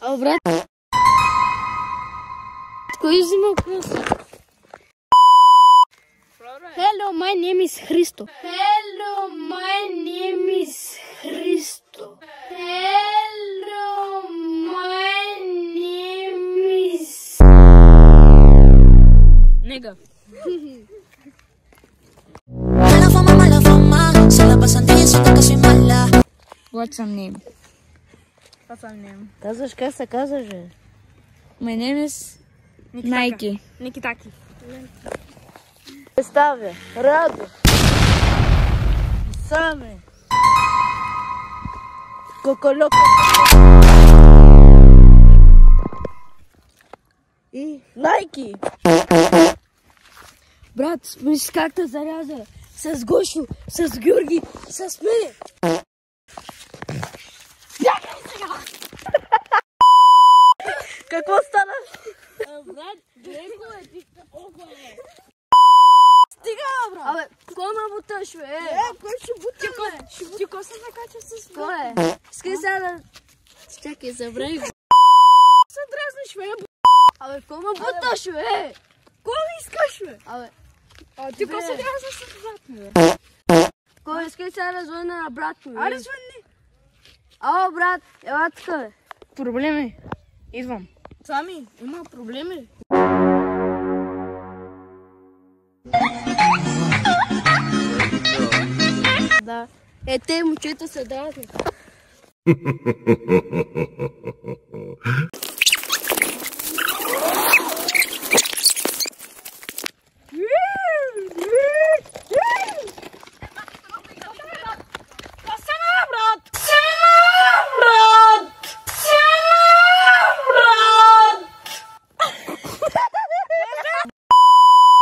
А, брат. Кой взима къса? Hello, my name is Христо. Hello, my name is Христо. Hello, my name is... Nigga. Mala fama, se la pasan diciendo que soy mala. What's your name? What's your name? Казваш, се казваш, бе. My name is Nike. Никитаки. Представя, Радо. Саме. Коколоко. И Найки. Брат, виж как те заряза. С Гошо, с Георги, с мене. Бягай сега! Какво стана? Брат, леко е, ти опа е. Стига, брат. Абе, кой ме буташ, бе? Кой ще бутаме? Ти ко се накача с мен? Кой е? Искай сега да... Чакай, забрави го. Се дразниш, бе. Абе, кой ме буташ, бе? Кой искаш, бе? Абе, Ти ко се дрязна с брат ми, бе? кой искай сега да звънна на брат ми? Аре, звънни. Ало, брат, ела така, бе. Проблеми. Идвам. Сами, има проблеми. Да. Те момчета се дразнят.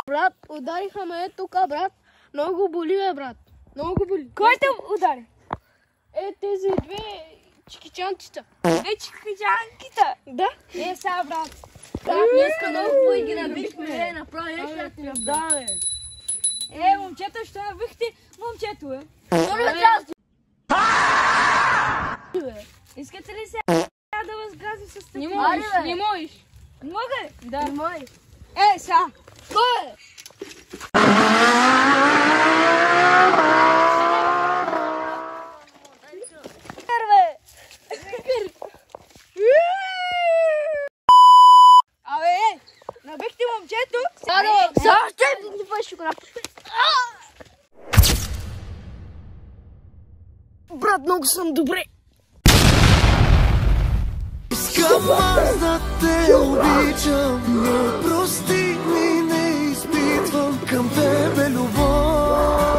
Брат, удариха ме тук, брат. Много боли, бе, брат. Много боли. Кой те удари? Тези две чикичанчета. Две чикичанките. Да? Сега, брат. Брат, днеска много хубаво ги набихме. Направо нещо да ти Да, бе. Момчето, ще набихте момчето, бе. Искате ли сега да възгази с теб? Не можеш, Не можеш. Не мога ли? Да. Не можеш. Сега. Кой е? Набихте момчето. Защо не бъдеш го направи? Брат, много съм добре. Искам аз да те обичам, но прости ми, не изпитвам към тебе любов.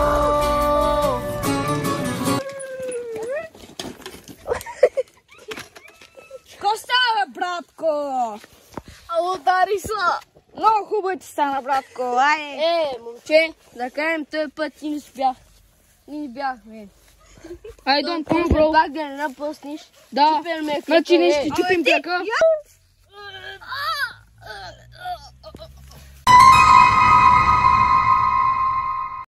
Ко става, братко? Удари са. Много хубаво ти стана, братко. Айде. Момче, да кажем, този път ти не спях. Ние бяхме. I don't know, bro. Пак да не напуснеш. Да. Супер ме Значи ние ще като е. чупим крака.